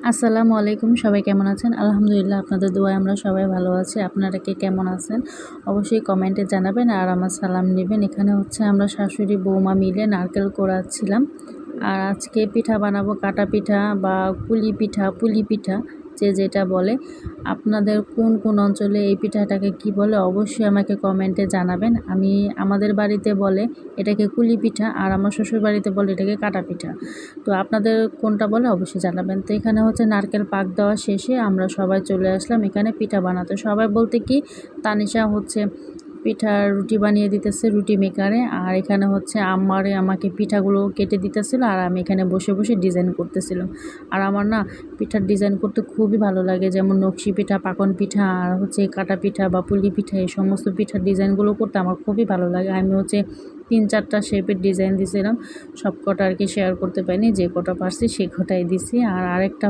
আসসালামু আলাইকুম, সবাই কেমন আছেন? আলহামদুলিল্লাহ, আপনাদের দোয়ায় আমরা সবাই ভালো আছি। আপনারা কে কেমন আছেন অবশ্যই কমেন্টে জানাবেন আর আমার সালাম নেবেন। এখানে হচ্ছে আমরা শাশুড়ি বৌমা মিলে নারকেল কোড়াচ্ছিলাম। আর আজকে পিঠা বানাবো, কাটা পিঠা বা পুলি পিঠা যে যেটা বলে। আপনাদের কোন কোন অঞ্চলে এই পিঠাটাকে কি বলে অবশ্যই আমাকে কমেন্টে জানাবেন। আমাদের বাড়িতে বলে এটাকে কুলি পিঠা আর আমার শ্বশুর বাড়িতে বলে এটাকে কাটা পিঠা। তো আপনাদের কোনটা বলে অবশ্যই জানাবেন। তো এখানে হচ্ছে নারকেল পাক দেওয়া শেষে আমরা সবাই চলে আসলাম এখানে পিঠা বানাতে। সবাই বলতে কি, তানিশা হচ্ছে পিঠার রুটি বানিয়ে দিতেছে রুটি মেকারে, আর এখানে হচ্ছে আমাকে পিঠাগুলো কেটে দিতেছিল আর আমি এখানে বসে বসে ডিজাইন করতেছিলাম। আর আমার না পিঠার ডিজাইন করতে খুবই ভালো লাগে, যেমন নকশি পিঠা, পাকন পিঠা আর হচ্ছে কাটা পিঠা বা পুলি পিঠা, এই সমস্ত পিঠার ডিজাইনগুলো করতে আমার খুবই ভালো লাগে। আমি হচ্ছে 3-4টা শেপের ডিজাইন দিয়েছিলাম, সব কটা আর কি শেয়ার করতে পারিনি, যে কটা পারছি সে কটাই দিছি। আর আরেকটা